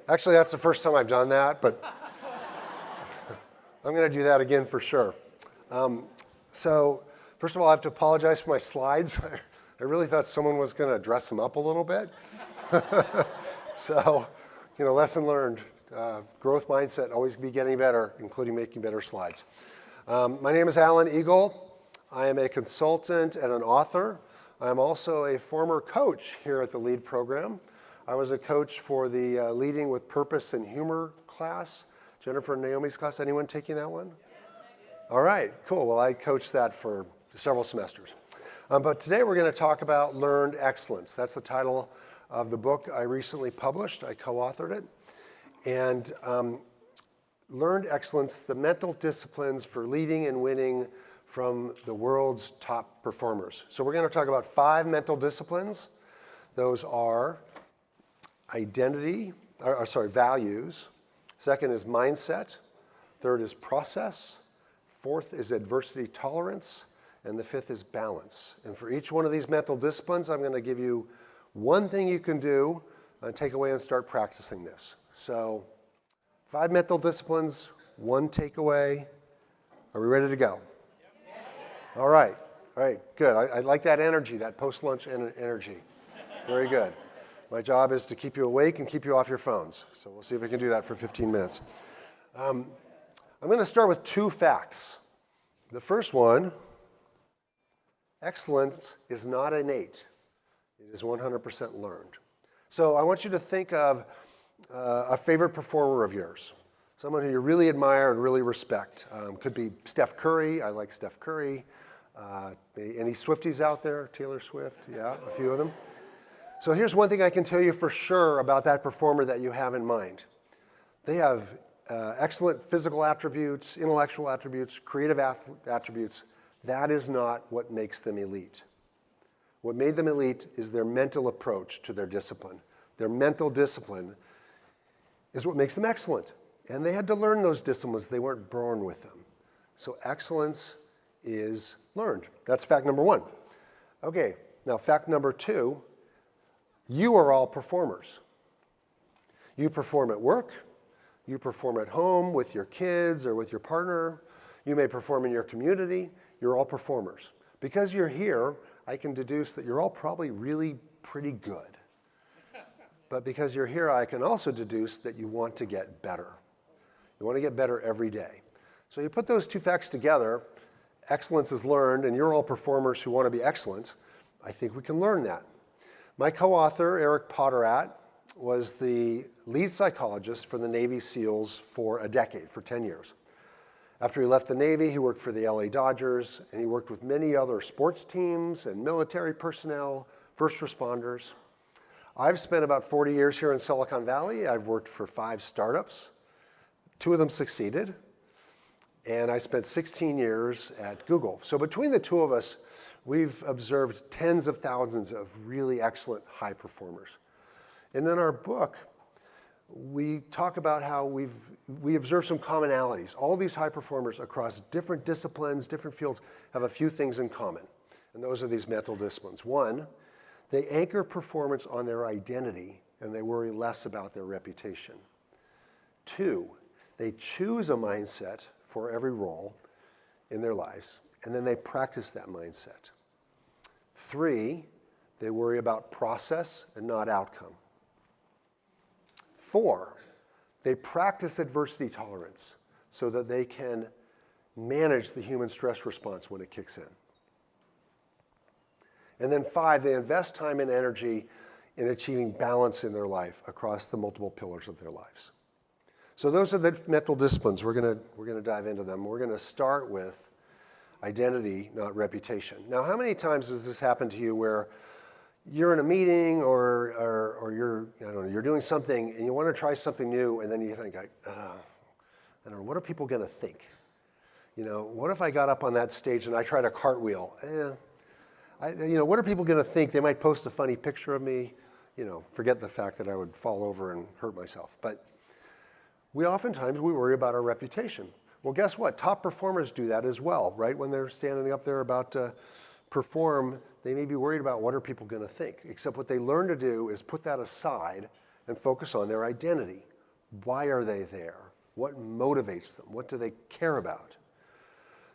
Actually, that's the first time I've done that, but I'm going to do that again for sure. So first of all, I have to apologize for my slides. I really thought someone was going to dress them up a little bit. So, lesson learned. Growth mindset, always be getting better, including making better slides. My name is Alan Eagle. I am a consultant and an author. I am also a former coach here at the LEAD program. I was a coach for the Leading with Purpose and Humor class. Jennifer and Naomi's class. Anyone taking that one? All right, cool. Well, I coached that for several semesters. But today we're going to talk about learned excellence. That's the title of the book I recently published. I co-authored it. And learned excellence, the mental disciplines for leading and winning from the world's top performers. So we're going to talk about 5 mental disciplines. Those are values. Second is mindset. Third is process. Fourth is adversity tolerance. And the fifth is balance. And for each one of these mental disciplines, I'm going to give you one thing you can do, take away and start practicing this. So 5 mental disciplines, 1 takeaway. Are we ready to go? All right, good. I like that energy, that post-lunch energy. Very good. My job is to keep you awake and keep you off your phones. So we'll see if we can do that for 15 minutes. I'm going to start with 2 facts. The first one, excellence is not innate. It is 100% learned. So I want you to think of a favorite performer of yours, someone who you really admire and really respect. Could be Steph Curry. I like Steph Curry. Any Swifties out there? Taylor Swift? Yeah, a few of them. So here's one thing I can tell you for sure about that performer that you have in mind. They have excellent physical attributes, intellectual attributes, creative attributes. That is not what makes them elite. What made them elite is their mental approach to their discipline. Their mental discipline is what makes them excellent. And they had to learn those disciplines. They weren't born with them. So excellence is learned. That's fact number 1. Okay, now fact number 2, you are all performers. You perform at work. You perform at home with your kids or with your partner. You may perform in your community. You're all performers. Because you're here, I can deduce that you're all probably really pretty good. But because you're here, I can also deduce that you want to get better. You want to get better every day. So you put those 2 facts together, excellence is learned, and you're all performers who want to be excellent. I think we can learn that. My co-author, Eric Potteratt, was the lead psychologist for the Navy SEALs for a decade, for 10 years. After he left the Navy, he worked for the LA Dodgers, and he worked with many other sports teams and military personnel, first responders. I've spent about 40 years here in Silicon Valley. I've worked for 5 startups. 2 of them succeeded. And I spent 16 years at Google. So between the 2 of us, we've observed tens of thousands of really excellent high performers. And in our book, we talk about how we observe some commonalities. All these high performers across different disciplines, different fields, have a few things in common. And those are these mental disciplines. 1, they anchor performance on their identity, and they worry less about their reputation. 2, they choose a mindset for every role in their lives, and then they practice that mindset. 3, they worry about process and not outcome. 4, they practice adversity tolerance so that they can manage the human stress response when it kicks in. And then 5, they invest time and energy in achieving balance in their life across the multiple pillars of their lives. So those are the mental disciplines. We're going to dive into them. We're going to start with identity, not reputation. Now, how many times has this happened to you where you're in a meeting or you're doing something and you want to try something new, and then you think, I don't know, what are people going to think? What if I got up on that stage and I tried a cartwheel? What are people going to think? They might post a funny picture of me. Forget the fact that I would fall over and hurt myself. But oftentimes we worry about our reputation. Well, guess what? Top performers do that as well, right? When they're standing up there about to perform, they may be worried about what are people going to think, except what they learn to do is put that aside and focus on their identity. Why are they there? What motivates them? What do they care about?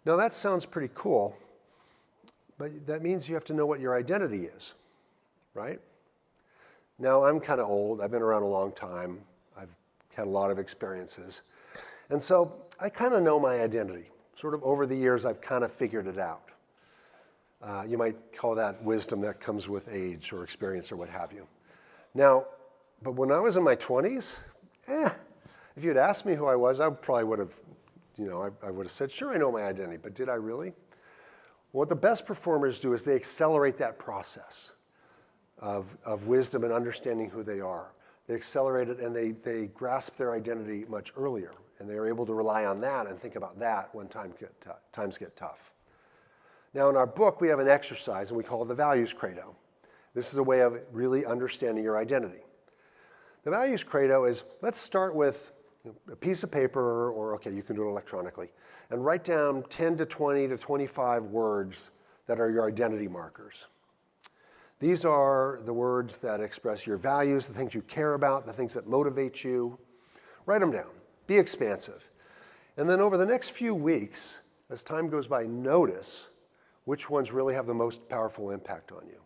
Now that sounds pretty cool, but that means you have to know what your identity is, right? Now I'm kind of old, I've been around a long time, I've had a lot of experiences, and so I kind of know my identity. Sort of over the years I've kind of figured it out. You might call that wisdom that comes with age or experience or what have you. Now, but when I was in my 20s, if you'd asked me who I was, I probably would have, I would have said, sure, I know my identity, but did I really? What the best performers do is they accelerate that process of wisdom and understanding who they are. They accelerate it and they grasp their identity much earlier, and they're able to rely on that and think about that when times get tough. Now in our book, we have an exercise, and we call it the Values Credo. This is a way of really understanding your identity. The Values Credo is, let's start with a piece of paper, or okay, you can do it electronically, and write down 10 to 20 to 25 words that are your identity markers. These are the words that express your values, the things you care about, the things that motivate you. Write them down. Be expansive. And then over the next few weeks, as time goes by, notice which ones really have the most powerful impact on you.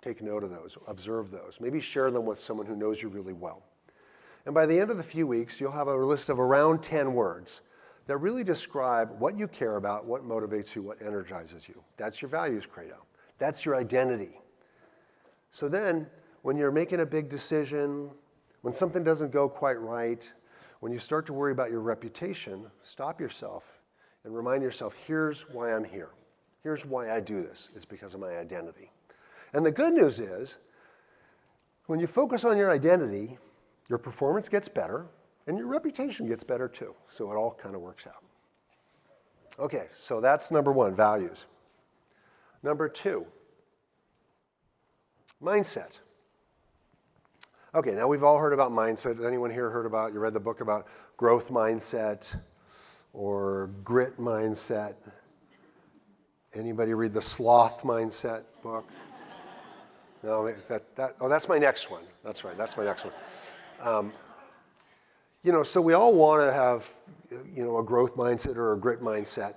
Take note of those, observe those. Maybe share them with someone who knows you really well. And by the end of the few weeks, you'll have a list of around 10 words that really describe what you care about, what motivates you, what energizes you. That's your values credo. That's your identity. So then, when you're making a big decision, when something doesn't go quite right, when you start to worry about your reputation, stop yourself and remind yourself, here's why I'm here. Here's why I do this. It's because of my identity. And the good news is, when you focus on your identity, your performance gets better, and your reputation gets better too. So it all kind of works out. Okay, so that's number one, values. Number two, mindset. Okay, now we've all heard about mindset. Anyone here you read the book about growth mindset or grit mindset? Anybody read the sloth mindset book? No, that's my next one. That's right, that's my next one. So we all want to have, a growth mindset or a grit mindset.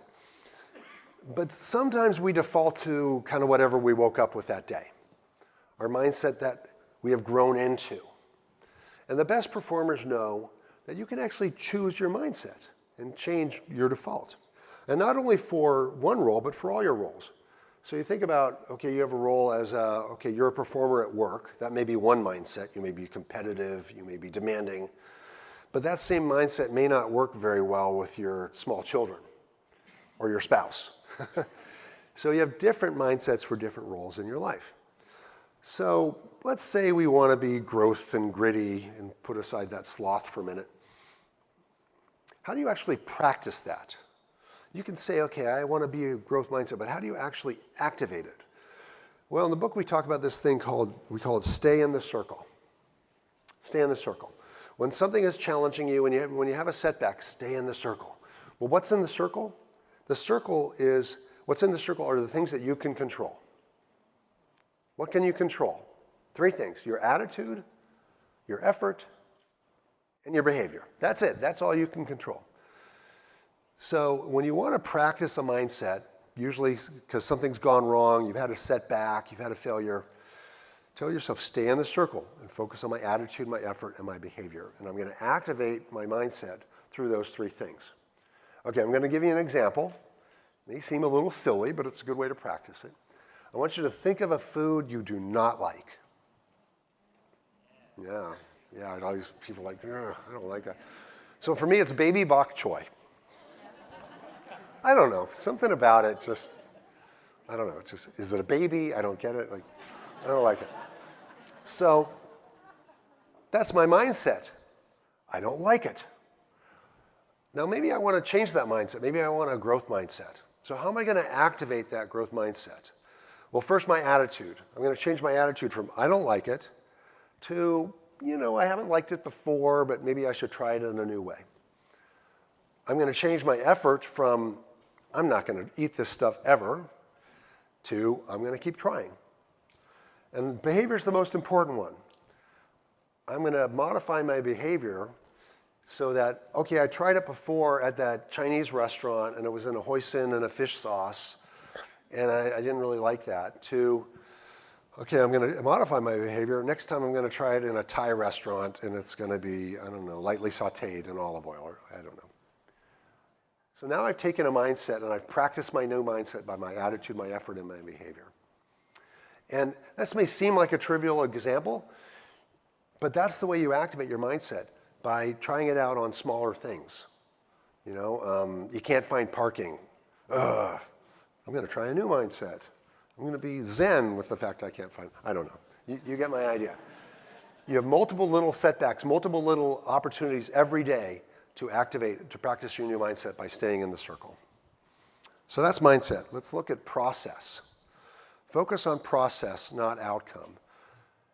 But sometimes we default to kind of whatever we woke up with that day, our mindset that we have grown into. And the best performers know that you can actually choose your mindset and change your default. And not only for one role, but for all your roles. So you think about, okay, you have a role as you're a performer at work. That may be one mindset. You may be competitive, you may be demanding. But that same mindset may not work very well with your small children or your spouse. So you have different mindsets for different roles in your life. So let's say we want to be growth and gritty and put aside that sloth for a minute. How do you actually practice that? You can say, okay, I want to be a growth mindset, but how do you actually activate it? Well, in the book we talk about this thing we call it stay in the circle. Stay in the circle. When something is challenging you, when you have a setback, stay in the circle. Well, what's in the circle? What's in the circle are the things that you can control. What can you control? 3 things: your attitude, your effort, and your behavior. That's it. That's all you can control. So when you want to practice a mindset, usually because something's gone wrong, you've had a setback, you've had a failure, tell yourself, stay in the circle and focus on my attitude, my effort, and my behavior. And I'm going to activate my mindset through those 3 things. Okay, I'm going to give you an example. It may seem a little silly, but it's a good way to practice it. I want you to think of a food you do not like. Yeah, and all these people are like, I don't like that. So for me, it's baby bok choy. I don't know, something about it just, I don't know, is it a baby? I don't get it, I don't like it. So that's my mindset. I don't like it. Now maybe I want to change that mindset. Maybe I want a growth mindset. So how am I going to activate that growth mindset? Well, first my attitude. I'm going to change my attitude from I don't like it to, I haven't liked it before, but maybe I should try it in a new way. I'm going to change my effort from I'm not going to eat this stuff ever to I'm going to keep trying. And behavior is the most important one. I'm going to modify my behavior so that, okay, I tried it before at that Chinese restaurant and it was in a hoisin and a fish sauce, and I didn't really like that, to, okay, I'm going to modify my behavior. Next time I'm going to try it in a Thai restaurant and it's going to be, I don't know, lightly sauteed in olive oil, or I don't know. So now I've taken a mindset and I've practiced my new mindset by my attitude, my effort, and my behavior. And this may seem like a trivial example, but that's the way you activate your mindset, by trying it out on smaller things. You know, you can't find parking. I'm going to try a new mindset. I'm going to be zen with the fact I can't find, I don't know. You get my idea. You have multiple little setbacks, multiple little opportunities every day to activate, to practice your new mindset by staying in the circle. So that's mindset. Let's look at process. Focus on process, not outcome.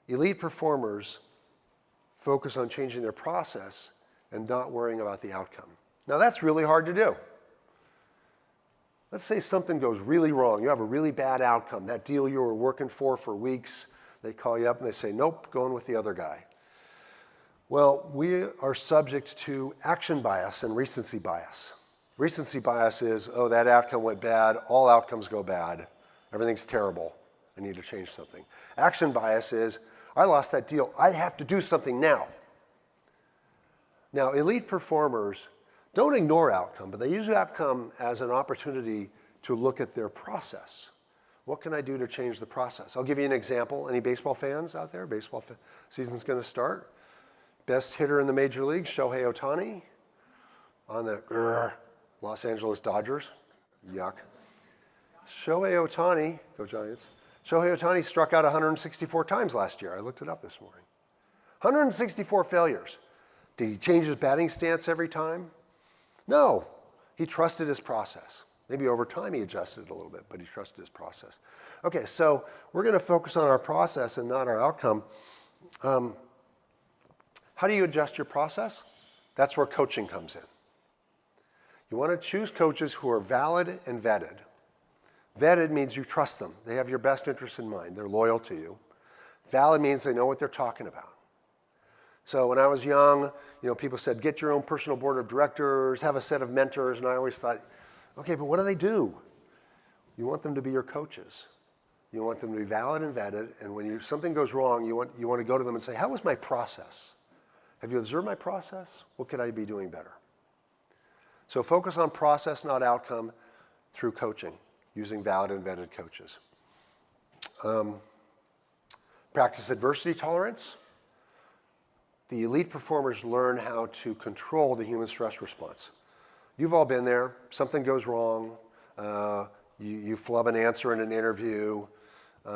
Elite performers focus on changing their process and not worrying about the outcome. Now that's really hard to do. Let's say something goes really wrong. You have a really bad outcome. That deal you were working for weeks, they call you up and they say, nope, going with the other guy. Well, we are subject to action bias and recency bias. Recency bias is, oh, that outcome went bad. All outcomes go bad. Everything's terrible. I need to change something. Action bias is, I lost that deal. I have to do something now. Now, elite performers don't ignore outcome, but they use outcome as an opportunity to look at their process. What can I do to change the process? I'll give you an example. Any baseball fans out there? Baseball season's going to start. Best hitter in the major leagues, Shohei Ohtani, on the Los Angeles Dodgers. Yuck. Shohei Ohtani, go Giants. Shohei Ohtani struck out 164 times last year. I looked it up this morning. 164 failures. Did he change his batting stance every time? No. He trusted his process. Maybe over time he adjusted it a little bit, but he trusted his process. Okay, so we're going to focus on our process and not our outcome. How do you adjust your process? That's where coaching comes in. You want to choose coaches who are valid and vetted. Vetted means you trust them. They have your best interests in mind. They're loyal to you. Valid means they know what they're talking about. So when I was young, people said, get your own personal board of directors, have a set of mentors, and I always thought, okay, but what do? You want them to be your coaches. You want them to be valid and vetted, and when something goes wrong, you want to go to them and say, how was my process? Have you observed my process? What could I be doing better? So focus on process, not outcome, through coaching, using valid and vetted coaches. Practice adversity tolerance. The elite performers learn how to control the human stress response. You've all been there. Something goes wrong. You flub an answer in an interview.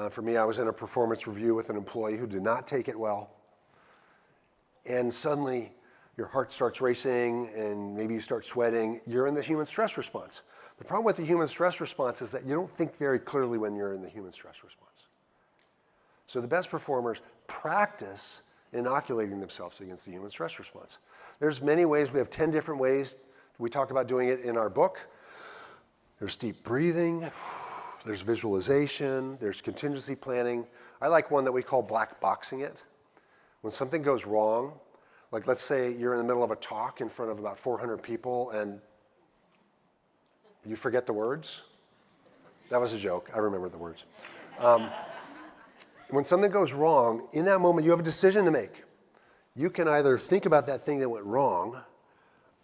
For me, I was in a performance review with an employee who did not take it well. And suddenly, your heart starts racing, and maybe you start sweating. You're in the human stress response. The problem with the human stress response is that you don't think very clearly when you're in the human stress response. So the best performers practice inoculating themselves against the human stress response. There's many ways. We have 10 different ways. We talk about doing it in our book. There's deep breathing. There's visualization. There's contingency planning. I like one that we call black boxing it. When something goes wrong, like let's say you're in the middle of a talk in front of about 400 people and you forget the words. That was a joke. I remember the words. When something goes wrong, in that moment you have a decision to make. You can either think about that thing that went wrong.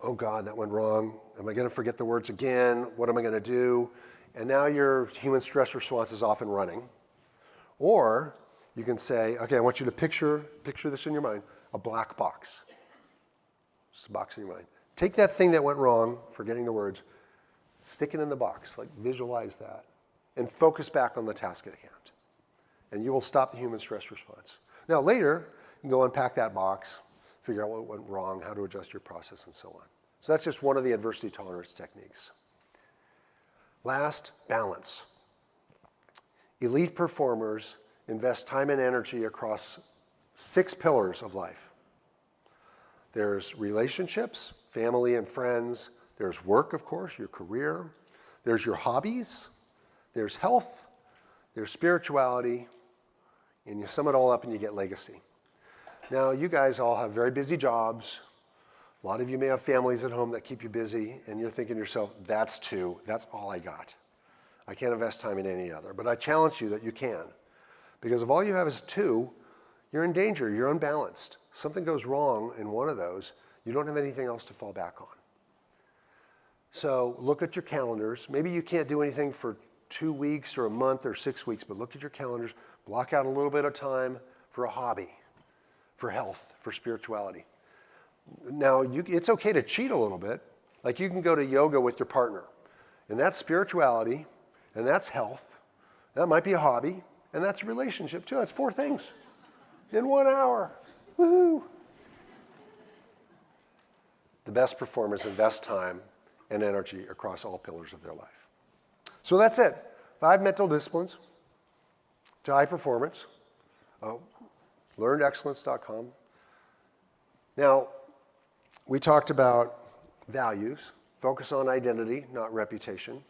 Oh God, that went wrong. Am I going to forget the words again? What am I going to do? And now your human stress response is off and running. Or you can say, okay, I want you to picture this in your mind, a black box. Just a box in your mind. Take that thing that went wrong, forgetting the words, stick it in the box, like visualize that, and focus back on the task at hand. And you will stop the human stress response. Now later, you can go unpack that box, figure out what went wrong, how to adjust your process, and so on. So that's just one of the adversity tolerance techniques. Last, balance. Elite performers invest time and energy across 6 pillars of life. There's relationships, family and friends. There's work, of course, your career. There's your hobbies. There's health. there's spirituality, and you sum it all up and you get legacy. Now, you guys all have very busy jobs. A lot of you may have families at home that keep you busy, and you're thinking to yourself, that's two, that's all I got. I can't invest time in any other. But I challenge you that you can. Because if all you have is two, you're in danger, you're unbalanced. Something goes wrong in one of those, you don't have anything else to fall back on. So look at your calendars. Maybe you can't do anything for 2 weeks or a month or 6 weeks, but look at your calendars, block out a little bit of time for a hobby, for health, for spirituality. Now, it's okay to cheat a little bit. Like you can go to yoga with your partner, and that's spirituality, and that's health. That might be a hobby, and that's a relationship too. That's 4 things in 1 hour. Woohoo! The best performers invest time and energy across all pillars of their life. So that's it. 5 mental disciplines to high performance. LearnedExcellence.com. Now, we talked about values. Focus on identity, not reputation.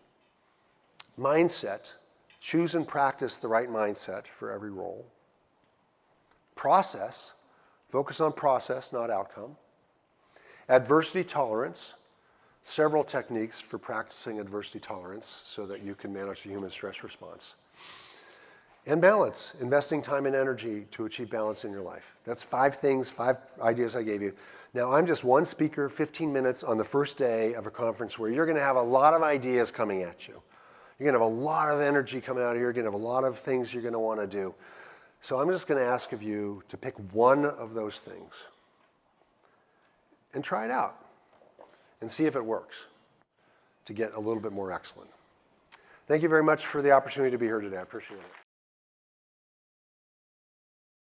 Mindset. Choose and practice the right mindset for every role. Process. Focus on process, not outcome. Adversity tolerance. Several techniques for practicing adversity tolerance so that you can manage the human stress response. And balance, investing time and energy to achieve balance in your life. That's 5 things, 5 ideas I gave you. Now, I'm just one speaker, 15 minutes on the first day of a conference where you're going to have a lot of ideas coming at you. You're going to have a lot of energy coming out of here. You're going to have a lot of things you're going to want to do. So I'm just going to ask of you to pick one of those things and try it out and see if it works to get a little bit more excellent. Thank you very much for the opportunity to be here today. I appreciate it.